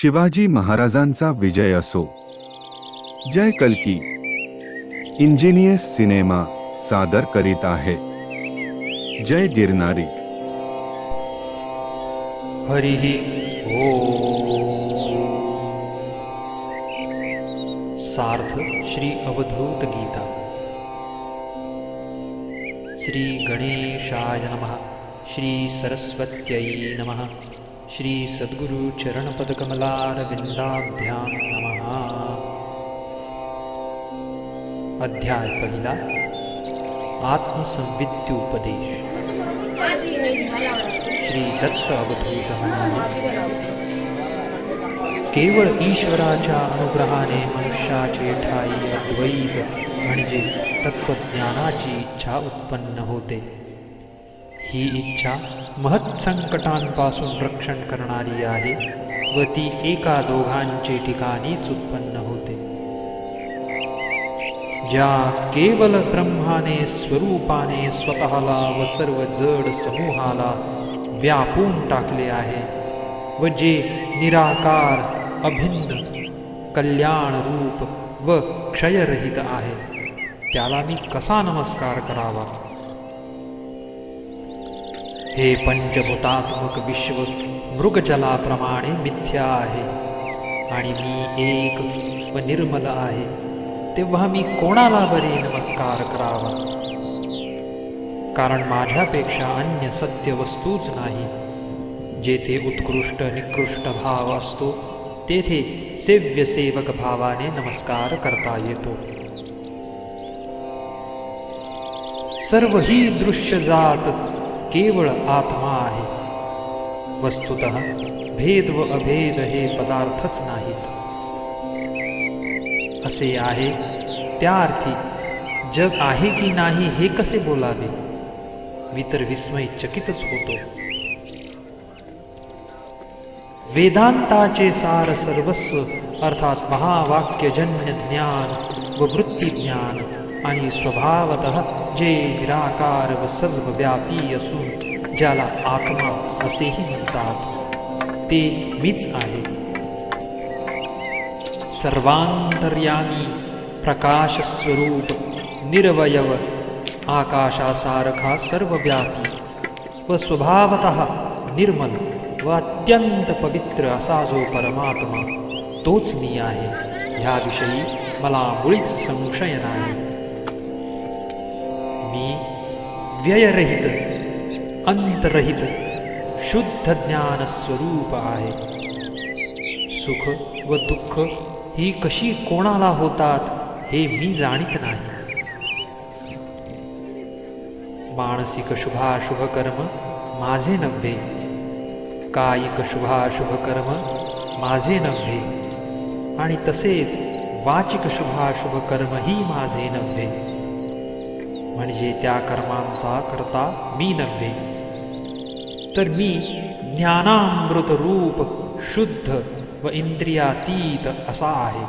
शिवाजी महाराजांचा विजय असो. जय कल्की engineers cinema सादर करीत आहे जय गिरनारी. हरिः ओम. सार्थ श्री अवधूत गीता. श्री गणेशाय नमः. श्री सरस्वत्यै नमः. श्री सद्गुरु चरणपदकमलारविंदाभ्यां नमः. अध्याय पहिला. आत्मसंविद्योपदेश. श्री दत्त अवधूत म्हणाले, केवळ ईश्वराच्या अनुग्रहाने मनुष्याचे ठाई अद्वैत म्हणजे तत्वज्ञानाची इच्छा उत्पन्न होते. ही इच्छा महत् संकटांपासून रक्षण करणारी आहे व ती एका दोघांचे ठिकाणीच उत्पन्न होते. ज्या केवल ब्रह्माने स्वरूपाने स्वतःला व सर्व जड समूहाला व्यापून टाकले आहे व जे निराकार अभिन्न कल्याण रूप व क्षयरहित आहे, त्याला मी कसा नमस्कार करावा. हे पंचभूतात्मक विश्व मृगजलाप्रमाणे मिथ्या आहे आणि मी एक व निर्मल आहे, तेव्हा मी कोणाला बरे नमस्कार करावा. कारण माझ्यापेक्षा अन्य सत्य वस्तूच नाही. जेथे उत्कृष्ट निकृष्ट भाव असतो तेथे सेव्य सेवक भावाने नमस्कार करता येतो. सर्व ही दृश्य जात केवळ आत्मा आहे. वस्तुतः भेद व अभेद हे पदार्थच नाहीत. असे आहे त्या अर्थी जग आहे की नाही हे कसे बोलावे. मी तर विस्मयचकितच होतो. वेदांताचे सार सर्वस्व अर्थात महावाक्यजन्य ज्ञान व वृत्तीज्ञान आणि स्वभावतः जे निराकार व सर्वव्यापी असून ज्याला आत्मा असेही म्हणतात, ते मीच आहे. सर्वांतर्यामी प्रकाशस्वरूप निरवयव आकाशासारखा सर्वव्यापी व स्वभावतः निर्मल व अत्यंत पवित्र असा जो परमात्मा, तोच मी आहे. ह्याविषयी मला मुळीच संशय नाही. मी व्ययरहित अंतरहित शुद्ध ज्ञान स्वरूप आहे. सुख व दुःख ही कशी कोणाला होतात हे मी जाणीत नाही. मानसिक शुभाशुभ कर्म माझे नव्हे, कायिक शुभाशुभ कर्म माझे नव्हे आणि तसेच वाचिक शुभाशुभ कर्मही माझे नव्हे. म्हणजे त्या कर्मांचा करता मी नव्हे, तर मी ज्ञानामृत रूप शुद्ध व इंद्रियातीत असा आहे.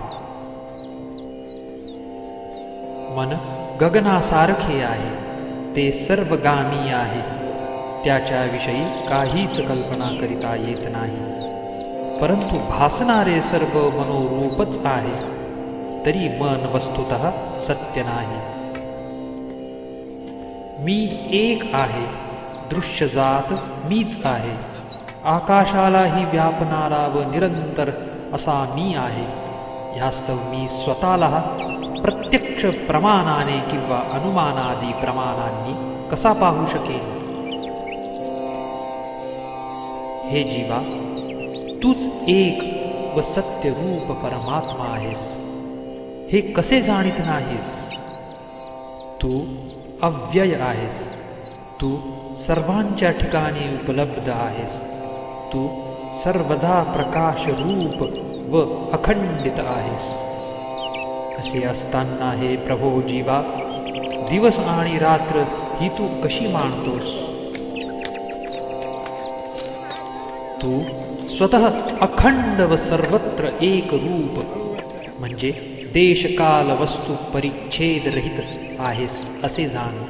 मन गगनासारखे आहे, ते सर्वगामी आहे. त्याच्याविषयी काहीच कल्पना करिता येत नाही. परंतु भासणारे सर्व मनोरूपच आहे, तरी मन वस्तुतः सत्य नाही. मी एक आहे, दृश्यजात मीच आहे. आकाशालाही व्यापणारा व निरंतर असा मी आहे. ह्यास्तव मी स्वतःला प्रत्यक्ष प्रमाणाने किंवा अनुमानादी प्रमाणांनी कसा पाहू शकेन. हे जीवा, तूच एक व सत्य रूप परमात्मा आहेस. हे कसे जाणीत नाहीस. तू अव्यय आहेस. तू सर्वांच्या ठिकाणी उपलब्ध आहेस. तू सर्वदा प्रकाश रूप व अखंडित आहेस. असे असताना हे प्रभो जीवा, दिवस आणि रात्र ही तू कशी मानतोस. तू स्वतः अखंड व सर्वत्र एक रूप म्हणजे देशकाल वस्तू परिच्छेद रहित आहेस असे जाण.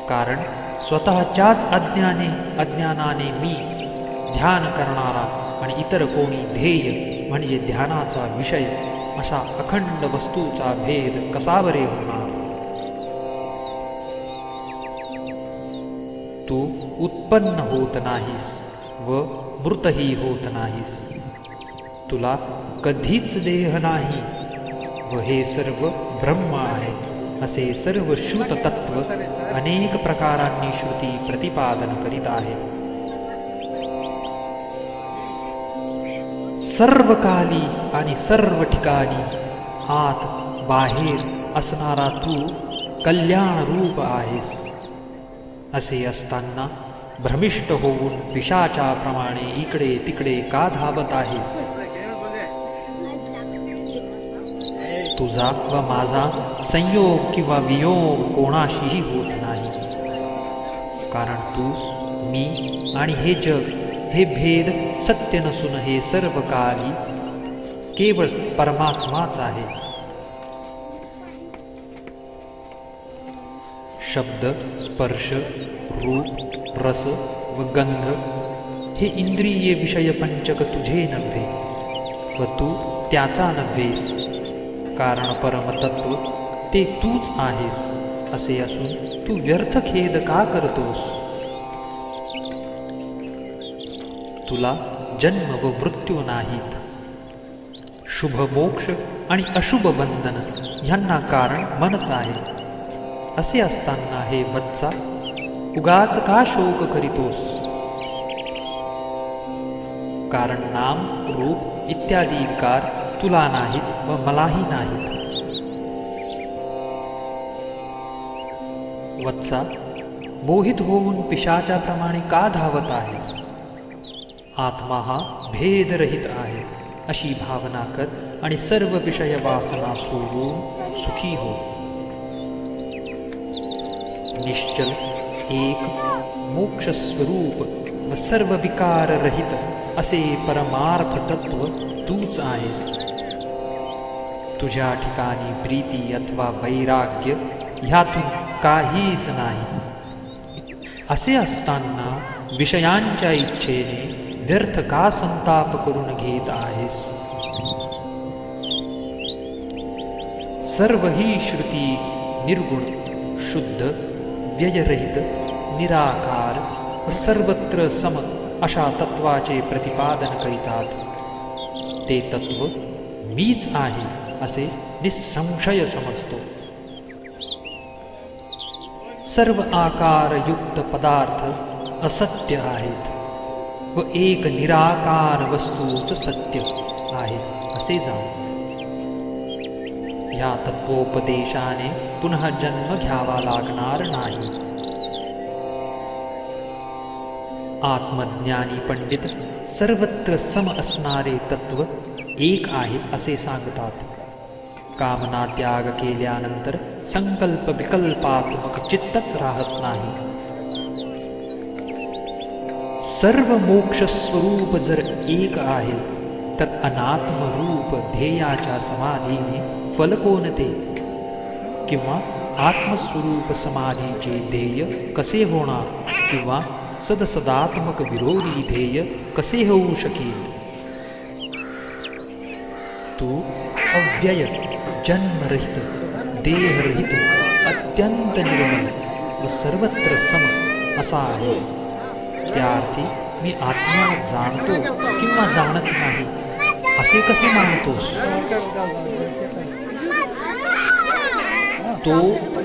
कारण स्वतःच्याच अज्ञानाने मी ध्यान करणारा आणि इतर कोणी ध्येय म्हणजे ध्यानाचा विषय अशा अखंड वस्तूचा भेद कसा बरे होणार? तू उत्पन्न होत नाहीस व मृतही होत नाहीस. तुला कधीच देह नाही व हे सर्व ब्रह्म आहे असे सर्व श्रुत तत्व अनेक प्रकारांनी श्रुती प्रतिपादन करीत आहे. सर्व काली आणि सर्व ठिकाणी आत बाहेर असणारा तू कल्याण रूप आहेस. असे असताना भ्रमिष्ट होऊन पिशाचाप्रमाणे इकडे तिकडे का धावत आहेस? तुझा व माझा संयोग किंवा वियोग कोणाशीही होत नाही. कारण तू, मी आणि हे जग हे भेद सत्य नसून हे सर्व काली केवळ परमात्माच आहे. शब्द, स्पर्श, रूप, रस व गंध हे इंद्रिय विषय पंचक तुझे नव्हे व तू त्याचा नव्हेस. कारण परमतत्व ते तूच आहेस. असे असून तू व्यर्थ खेद का करतोस? तुला जन्म व मृत्यू नाहीत. शुभ मोक्ष आणि अशुभ बंधन ह्यांना कारण मनच आहे. असे असताना हे वत्सा उगाच का शोक करीतोस? कारण नाम, रूप इत्यादी विकार तुला नाहीत व मलाही नाहीत. वत्सा, मोहित होऊन पिशाच्याप्रमाणे का धावत आहेस? आत्मा हा भेदरहित आहे अशी भावना कर आणि सर्व विषय वासना सोडून सुखी हो. निश्चल, एक, मोक्षस्वरूप व सर्व विकार रहित असे परमार्थ तत्व तूच आहेस. तुझ्या ठिकाणी प्रीती अथवा वैराग्य ह्यातून काहीच नाही. असे असताना विषयांच्या इच्छेने व्यर्थ का संताप करून घेत आहेस? सर्व ही श्रुती निर्गुण, शुद्ध, व्ययरहित, निराकार व सर्वत्र सम अशा तत्वाचे प्रतिपादन करीतात. ते तत्व मीच आहे असे निसंशय समजतो. सर्व आकारयुक्त पदार्थ असत्य आहेत व एक निराकार वस्तूच सत्य आहे असे जाण. या तत्वोपदेशाने पुन्हा जन्म घ्यावा लागणार नाही. आत्मज्ञानी पंडित सर्वत्र सम असणारे तत्व एक आहे असे सांगतात. कामना त्याग केल्यानंतर संकल्प विकल्पात्मक चित्तच राहत नाही. सर्व मोक्ष स्वरूप जर एक आहे तर अनात्म रूप ध्येयाच्या समाधीने फल कोणते? किंवा आत्मस्वरूप समाधीचे ध्येय कसे होणार? किंवा सदसदात्मक विरोधी ध्येय कसे होऊ शकेल? तू अव्यय, जन्मरहित, देहरहित, अत्यंत निर्मल व सर्वत्र सम असा आहेस. त्या अर्थी मी आत्म्याला जाणतो किंवा जाणत नाही असे कसे मानतोस? तो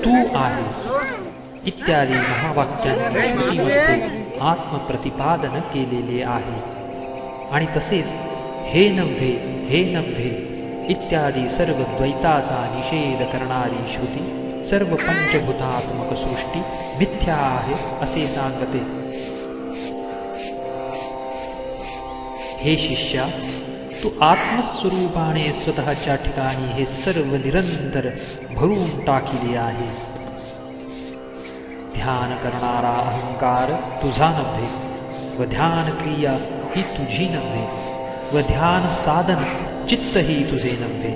तू आहेस इत्यादी महावाक्यांनी श्रुतीमध्ये आत्मप्रतिपादन केलेले आहे. आणि तसेच हे नव्हे, हे नव्हे इत्यादी सर्व द्वैताचा निषेध करणारी श्रुती सर्व पंचभूतात्मक सृष्टी मिथ्या आहे असे सांगते. हे शिष्या, तू आत्मस्वरूपाने स्वतःच्या ठिकाणी हे सर्व निरंतर भरून टाकिले आहेस. ध्यान करणारा अहंकार तुझा नव्हे व ध्यान क्रिया ही तुझी नव्हे व ध्यान साधन चित्तही तुझे नव्हे.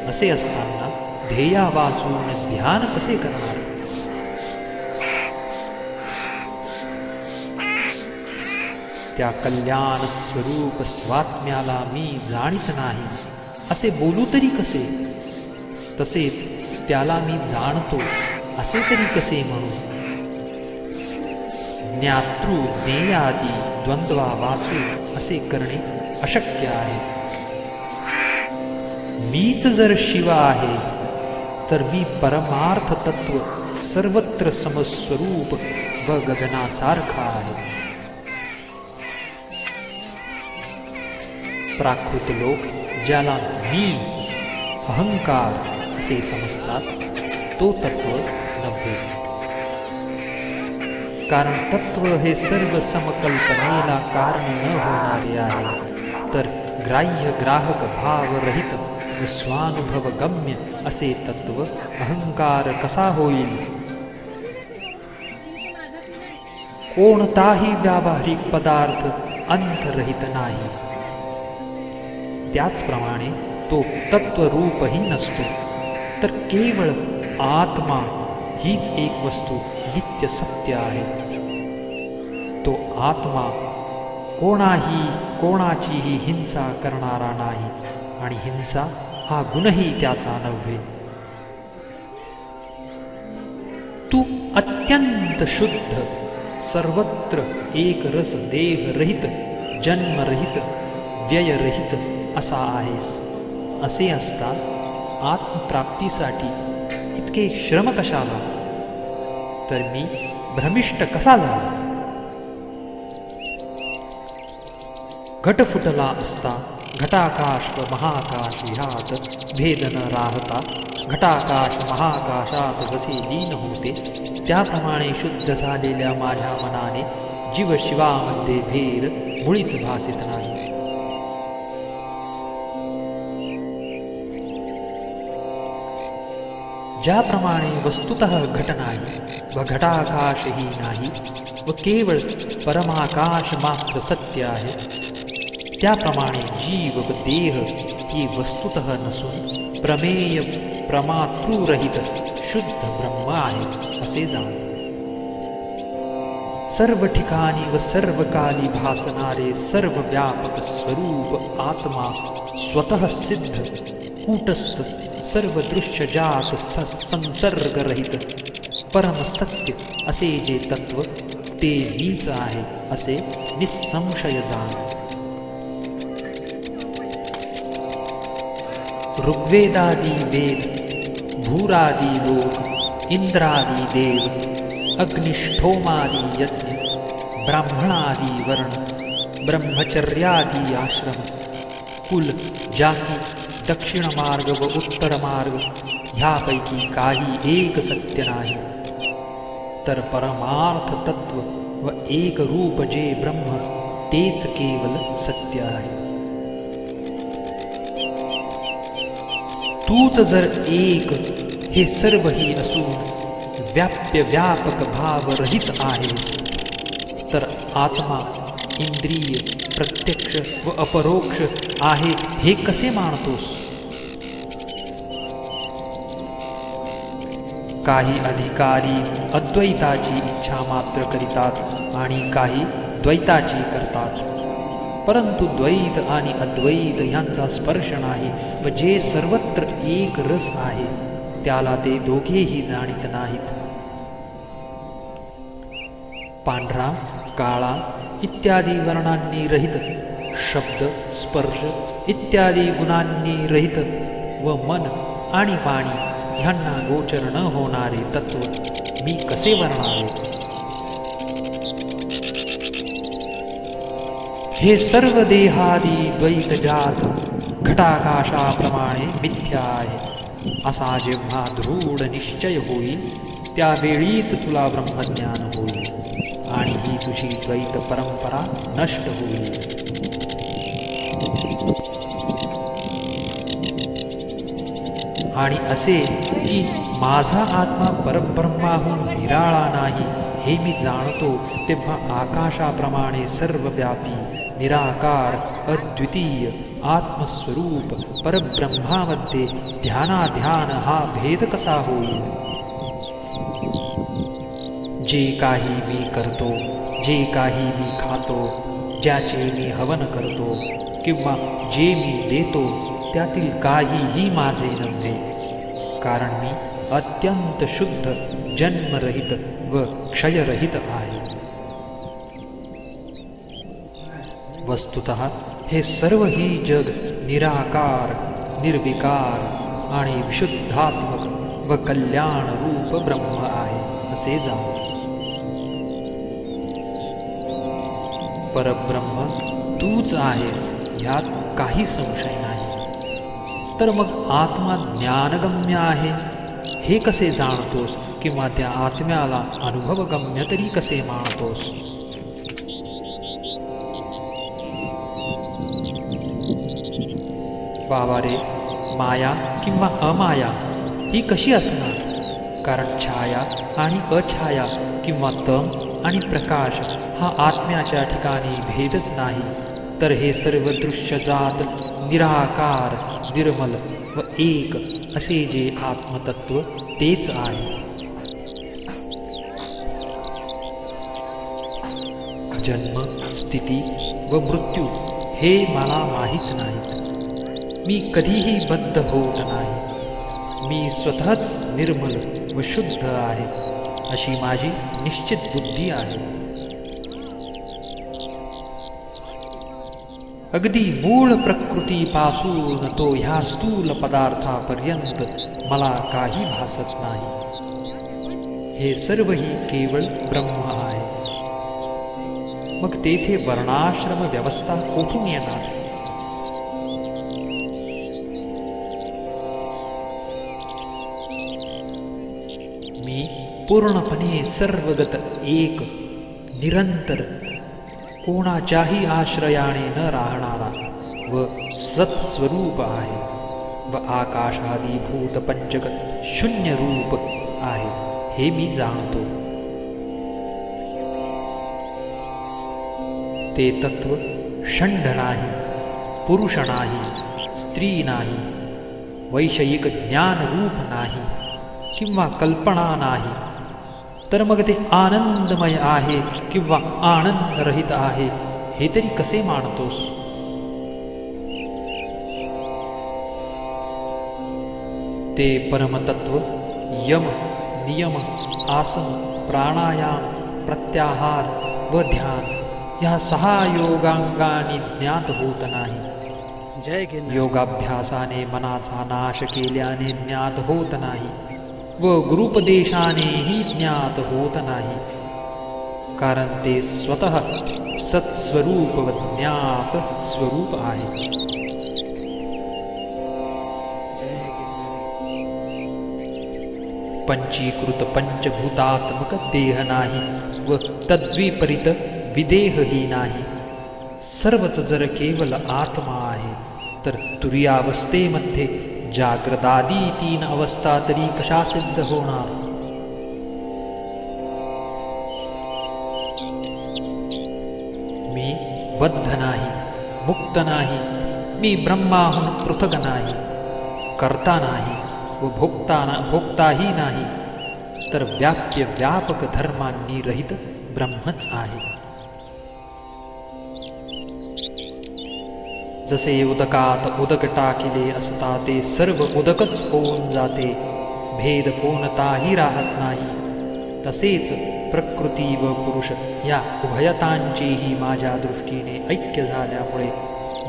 असे असताना ध्येया वाचून ध्यान कसे करणार? त्या कल्याण स्वरूप स्वात्म्याला मी जाणीत नाही असे बोलू तरी कसे? तसेच त्याला मी जाणतो असे तरी कसे म्हणू? ज्ञातृ ज्ञेयादी द्वंद्वा वाचू असे करणे अशक्य आहे. मीच जर शिव आहे तर मी परमार्थ तत्व सर्वत्र समस्वरूप व गगनासारखा आहे. प्राकृत लोक ज्याला मी अहंकार असे समजतात तो तत्व नव्हे. कारण तत्व हे सर्व समकल्पनेला कारण न होणारे आहे, तर ग्राह्य ग्राहक भाव रहित व स्वानुभव गम्य असे तत्व अहंकार कसा होईल? कोणताही व्यावहारिक पदार्थ अंतरहित नाही, त्याचप्रमाणे तो तत्वरूपही नसतो, तर केवळ आत्मा हीच एक वस्तू नित्य सत्य आहे. तो आत्मा कोणाचीही हिंसा करणारा नाही आणि हिंसा हा गुणही त्याचा नव्हे. तू अत्यंत शुद्ध, सर्वत्र एक रस देह रहित, जन्मरहित, व्ययरहित असा आहेस. असे असता आत्मप्राप्तीसाठी इतके श्रम कशाला? तर मी भ्रमिष्ट कसा झाला? घट फुटला असता घटाकाश व महाकाश ह्यात भेद न राहता घटाकाश महाकाशात जसे लीन होते, त्याप्रमाणे शुद्ध झालेल्या माझ्या मनाने जीव शिवामध्ये भेद मुळीच भासित नाही. ज्याप्रमाणे वस्तुतः घट नाही व घटाकाशही नाही व केवळ परमाकाश मात्र सत्य आहे, त्याप्रमाणे जीव व देह ही वस्तुतः नसून प्रमेय प्रमातृरहित शुद्ध ब्रह्म आहे असे जाण. सर्व ठिकाणी व सर्व काली भासणारे सर्व व्यापक स्वरूप आत्मा स्वतः सिद्ध कूटस्थ सर्व दृश्यजात संसर्गरहित परम सत्य असे जे तत्व ते मीच आहे असे निसंशय जाण. ऋग्वेदादी वेद, भूरादी लोक, इंद्रादी देव, अग्निष्ठोमादी यज्ञ, ब्राह्मणादी वर्ण, ब्रह्मचर्यादी आश्रम, कुल, जाती, दक्षिण मार्ग व उत्तर मार्ग ह्यापैकी काही एक सत्य नाही, तर परमार्थ तत्व व एक रूप जे ब्रह्म तेच केवल सत्य आहे. तूच जर एक हे सर्वही असून व्याप्य व्यापक भाव रहित आहेस, तर आत्मा इंद्रिय प्रत्यक्ष व अपरोक्ष आहे हे कसे मानतोस? काही अधिकारी अद्वैताची इच्छा मात्र करीतात आणि काही द्वैताची करतात, परंतु द्वैत आणि अद्वैत ह्यांचा स्पर्श नाही व जे सर्वत्र एक रस आहे त्याला ते दोघेही जाणीत नाहीत. पांढरा, काळा इत्यादी वर्णांनी रहित, शब्द, स्पर्श इत्यादी गुणांनी रहित व मन आणि पाणी ह्यांना गोचर न होणारे तत्व मी कसे वर्णावे? हे सर्व देहादी द्वैतजात घटाकाशाप्रमाणे मिथ्या आहे असा जेव्हा दृढ निश्चय होईल त्यावेळीच तुला ब्रह्मज्ञान होईल आणि ही तुझी द्वैत परंपरा नष्ट होईल. आणि असे की माझा आत्मा परब्रह्माहून निराळा नाही हे मी जाणतो, तेव्हा आकाशाप्रमाणे सर्वव्यापी निराकार अद्वितीय आत्मस्वरूप परब्रह्मामध्ये ध्यानाध्यान हा भेद कसा होईल? जे काही मी करतो, जे काही मी खातो, ज्याचे मी हवन करतो किंवा जे मी देतो त्यातील काहीही माझे नव्हे, कारण मी अत्यंत शुद्ध, जन्मरहित व क्षयरहित आहे. वस्तुतः हे सर्व ही जग निराकार, निर्विकार आणि विशुद्धात्मक व कल्याण रूप ब्रह्म आहे असे जाणो. परब्रह्म तूच आहेस ह्यात काही संशय नाही. तर मग आत्मा ज्ञानगम्य आहे हे कसे जाणतोस, किंवा त्या आत्म्याला अनुभवगम्य तरी कसे मानतोस? बाबा रे, माया किंवा अमाया ही कशी असणार? कारण छाया आणि अछाया किंवा तम आणि प्रकाश हा आत्म्याच्या ठिकाणी भेदच नाही, तर हे सर्व दृश्यजात, निराकार, निर्मल व एक असे जे आत्मतत्व तेच आहे. जन्म, स्थिती व मृत्यू हे मला माहीत नाहीत. मी कधीही बद्ध होत नाही. मी स्वतःच निर्मल व शुद्ध आहे अशी माझी निश्चित बुद्धी आहे. अगदी मूळ प्रकृतीपासून तो ह्या स्थूल पदार्थापर्यंत मला काही भासत नाही. हे सर्वही केवळ ब्रह्म आहे. मग तेथे वर्णाश्रम व्यवस्था कोठून येणार? मी पूर्णपणे सर्वगत, एक, निरंतर, कोणाच्याही आश्रयाने न राहणारा व सत्स्वरूप आहे व आकाशादिभूत पंचक शून्य रूप आहे हे मी जाणतो. ते तत्व षंड नाही, पुरुष नाही, स्त्री नाही, वैषयिक ज्ञानरूप नाही किंवा कल्पना नाही. तर मग ते आनंदमय आहे किंवा आनंदरहित आहे हे तरी कसे मानतोस? ते परमतत्व यम, नियम, आसन, प्राणायाम, प्रत्याहार व ध्यान या 6 योगांगांनी ज्ञात होत नाही. योगाभ्यासाने मनाचा नाश केल्याने ज्ञात होत नाही व गुरुपदेशानेही ज्ञात होत नाही, कारण ते स्वतः सत्स्वरूप व ज्ञात स्वरूप आहे. पंचीकृत पंचभूतात्मक देह नाही व तद्विपरीत विदेहही नाही. सर्वच जर केवळ आत्मा आहे तर तुरीयावस्थेमध्ये जाग्रदादी 3 अवस्था तरी कशा सिद्ध होणार? मी बद्ध नाही, मुक्त नाही, मी ब्रह्माहून पृथक नाही, कर्ता नाही व भोक्ताही नाही, तर व्याप्य व्यापक धर्मांनी रहित ब्रह्मच आहे. जसे उदकात उदक टाकिले असता ते सर्व उदकच होऊन जाते, भेद कोणताही राहत नाही, तसेच प्रकृती व पुरुष या उभयतांचेही माझ्या दृष्टीने ऐक्य झाल्यामुळे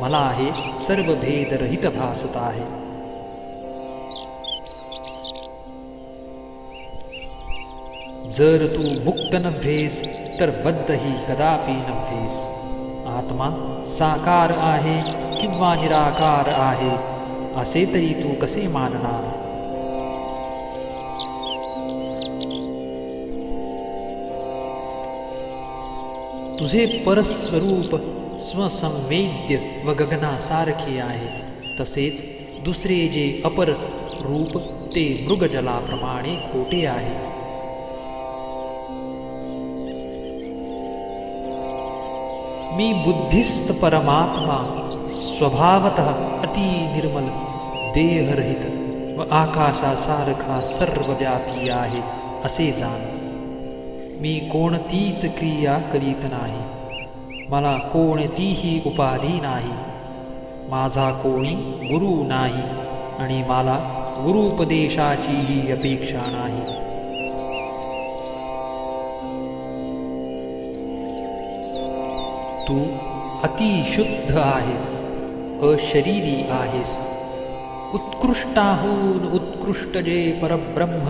मला हे सर्व भेदरहित भासत आहे. जर तू मुक्त नव्हेस तर बद्धही कदापि नव्हेस. आत्मा साकार आहे किंवा निराकार आहे असे तरी तू कसे मानणार? तुझे परस्वरूप स्वसंवेद्य व गगनासारखे आहे, तसेच दुसरे जे अपर रूप ते मृगजलाप्रमाणे खोटे आहे. मी बुद्धिस्त परमात्मा स्वभावतः अति निर्मल, देहरहित व आकाशासारखा सर्वव्यापी आहे असे जाण. मी कोणतीच क्रिया करीत नाही. मला कोणतीही उपाधी नाही, माझा कोणी गुरु नाही आणि मला गुरुपदेशाचीही अपेक्षा नाही. तू अतिशुद्ध आहेस, अशरीरी आहेस. उत्कृष्टाहून उत्कृष्ट जे परब्रह्म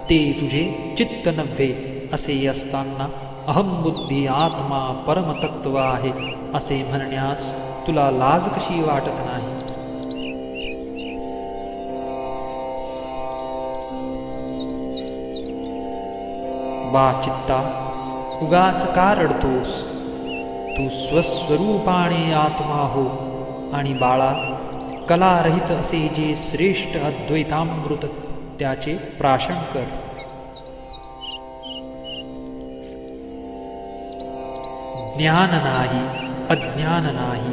ते तुझे चित्त नव्हे असे असताना अहंबुद्धी आत्मा परमतत्व आहे असे म्हणण्यास तुला लाज कशी वाटत नाही? बा चित्ता, उगाच का रडतोस? तू स्वस्वरूपाने आत्मा हो आणि बाळा, कलारहित असे जे श्रेष्ठ अद्वैतामृत त्याचे प्राशन कर. ज्ञान नाही, अज्ञान नाही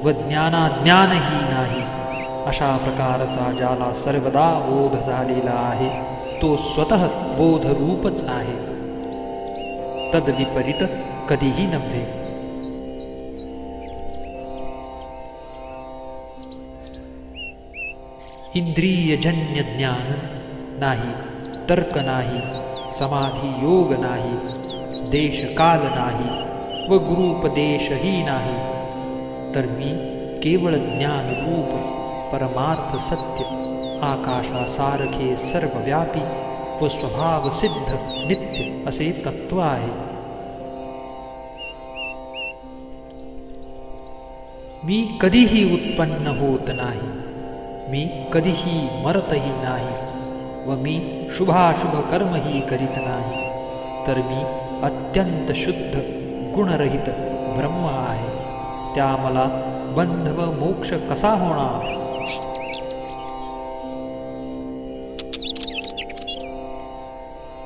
व ज्ञानाज्ञानही नाही अशा प्रकारचा ज्याला सर्वदा बोध झालेला आहे तो स्वतः बोधरूपच आहे. तद्विपरीत कधीही नव्हे. इंद्रियजन्य ज्ञान नाही, तर्क नाही, समाधी योग नाही, देशकाल नाही व गुरुपदेशही नाही, तर मी केवळ ज्ञानरूप परमार्थ सत्य आकाशासारखे सर्वव्यापी व स्वभावसिद्ध नित्य असे तत्व आहे. मी कधीही उत्पन्न होत नाही, मी कधीही मरतही नाही व मी शुभाशुभ कर्मही करीत नाही, तर मी अत्यंत शुद्ध गुणरहित ब्रह्म आहे. त्या मला बंध व मोक्ष कसा होणार?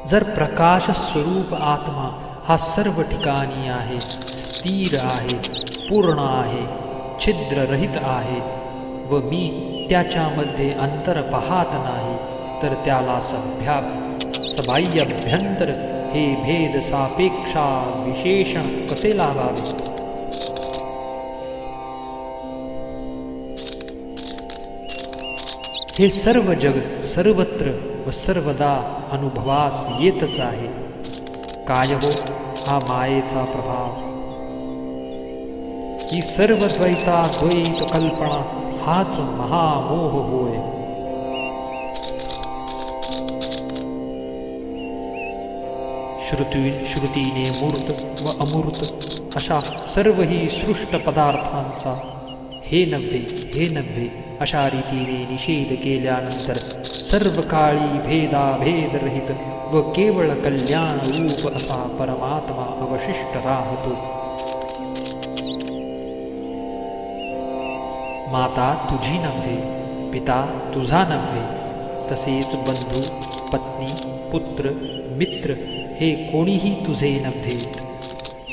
जर प्रकाश स्वरूप आत्मा हा सर्व ठिकाणी आहे, स्थिर आहे, पूर्ण आहे, छिद्ररहित आहे व मी त्याच्यामध्ये अंतर पाहत नाही, तर त्याला सबाह्याभ्यंतर हे भेद सापेक्षा विशेषण कसे लावावे? हे सर्व जग सर्वत्र व सर्वदा अनुभवास येतच आहे. काय हो हा मायेचा प्रभाव? ही सर्व द्वैत कल्पना हाच महामोह होय. श्रुतीने मूर्त व अमूर्त अशा सर्वही सृष्ट पदार्थांचा हे नव्हे अशा रीतीने निषेध केल्यानंतर सर्व काळी भेदाभेदरहित व केवळ कल्याण रूप असा परमात्मा अवशिष्ट राहतो. माता तुझी नव्हे, पिता तुझा नव्हे, तसेच बंधू, पत्नी, पुत्र, मित्र हे कोणीही तुझे नव्हेत.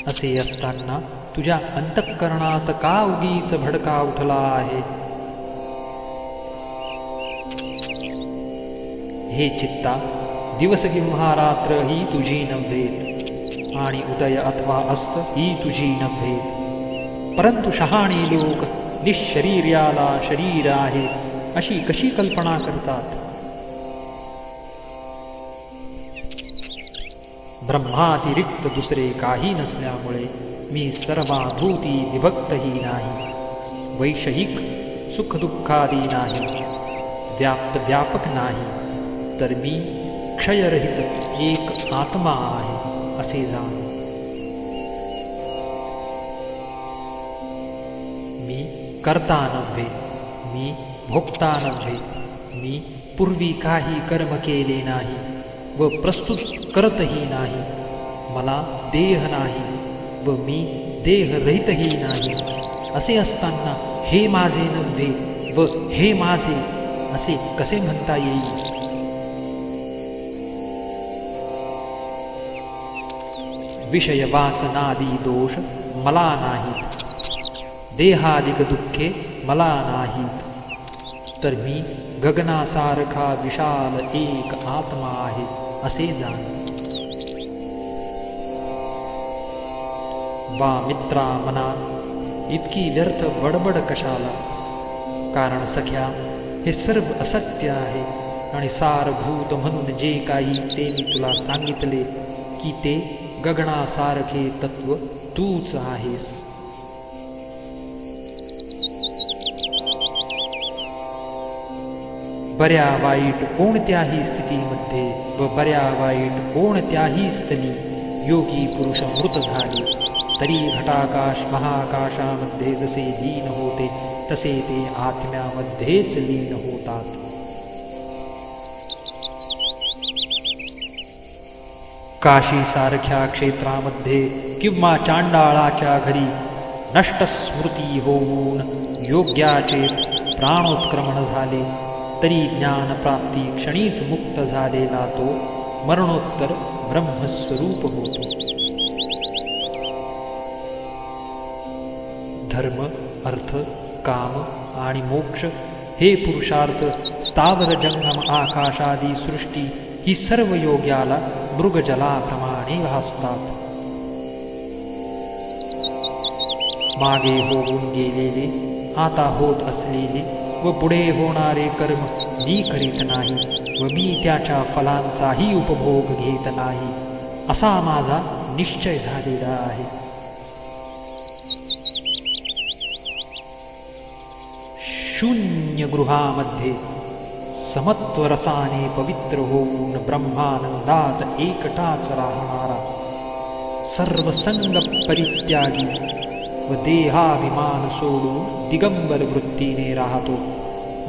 असे असताना तुझ्या अंतःकरणात का उगीच भडका उठला आहे? हे चित्ता, दिवस किंवा रात्र ही तुझी नव्हेत आणि उदय अथवा अस्त ही तुझी नव्हेत. परंतु शहाणे लोक निशरीर्याला शरीर आहे अशी कशी कल्पना करतात? ब्रह्मातिरिक्त दुसरे काही नसल्यामुळे मी सर्वाभूती विभक्तही नाही, वैषयिक सुखदुःखादी नाही, व्यापक नाही, तर मी क्षयरहित एक आत्मा आहे असे जाण. मी कर्ता नव्हे, मी भोक्ता नव्हे, मी पूर्वी काही कर्म केले नाही व प्रस्तुत करतही नाही. मला देह नाही व मी देहरहितही नाही. असे असताना हे माझे नव्हे व हे माझे असे कसे म्हणता येईल? विषय वासनादी दोष मला नाहीत, देहादिक दुःखे मला नाहीत, तर मी गगनासारखा विशाल एक आत्मा आहे असे जाण. वा मित्रा मना इतकी व्यर्थ बडबड कशाला? कारण सख्या हे सर्व असत्य आहे आणि सारभूत म्हणून जे काही ते मी तुला सांगितले की ते गगनासारखे तत्व तूच आहेस. बऱ्या वाईट कोणत्याही स्थितीमध्ये व बऱ्या वाईट कोणत्याही स्थली योगी पुरुष मृत झाले तरी घटाकाश महाकाशामध्ये जसे लीन होते तसे ते आत्म्यामध्येच लीन होतात. काशीसारख्या क्षेत्रामध्ये किंवा चांडाळाच्या घरी नष्टस्मृती होऊन योग्याचे प्राणोत्क्रमण झाले तरी ज्ञानप्राप्ती क्षणीच मुक्त झालेला तो मरणोत्तर ब्रह्मस्वरूप होतो. धर्म, अर्थ, काम आणि मोक्ष हे पुरुषार्थ स्थावर जंगम आकाशादी सृष्टी ही सर्व योग्याला मृगजलाप्रमाणे भासतात. मागे होऊन गेलेले, आता होत असलेले व पुढे होणारे कर्म मी करीत नाही व मी त्याच्या फलांचाही उपभोग घेत नाही असा माझा निश्चय झालेला आहे. शून्य गृहामध्ये समत्वरसाने पवित्र होऊन ब्रह्मानंदात एकटाच राहणारा सर्व संग परित्यागी व देहाभिमान सोडून दिगंबर वृत्तीने राहतो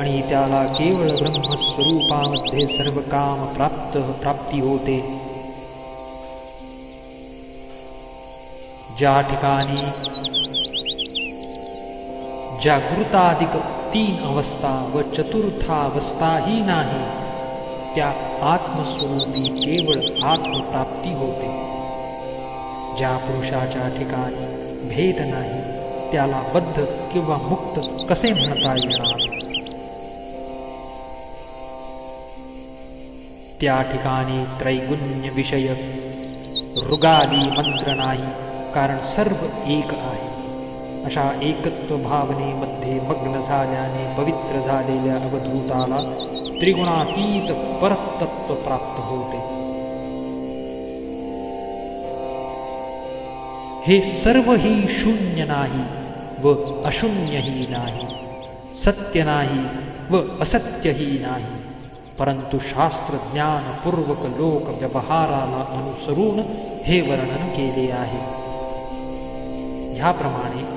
आणि त्याला केवळ ब्रह्मस्वरूपामध्ये सर्व काम प्राप्ती होते. ज्या ठिकाणी जागृताधिक 3 अवस्था व चतुर्थावस्थाही नाही त्या आत्मस्वरूपी केवळ आत्मप्राप्ती होते. ज्या पुरुषाच्या ठिकाणी भेद नाही त्याला बद्ध किंवा मुक्त कसे म्हणता येणार? त्या ठिकाणी त्रैगुण्य विषय ऋगादी मंत्र नाही कारण सर्व एक आहे. अशा एकत्व भावनेमध्ये मग्न झाल्याने पवित्र झालेल्या अवधूताला त्रिगुणातीत परतत्व प्राप्त होते. हे सर्वही शून्य नाही व अशून्यही नाही, सत्य नाही व असत्यही नाही, परंतु शास्त्रज्ञानपूर्वक लोक व्यवहाराला अनुसरून हे वर्णन केले आहे. ह्याप्रमाणे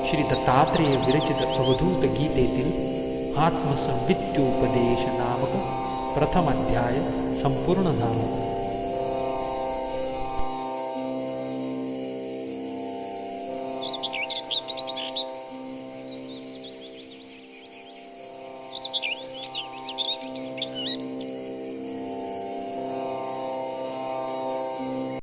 श्री दत्तात्रेय विरचित अवधूत गीतेतील आत्मसंवित्योपदेश नामक प्रथम अध्याय संपूर्ण झाला.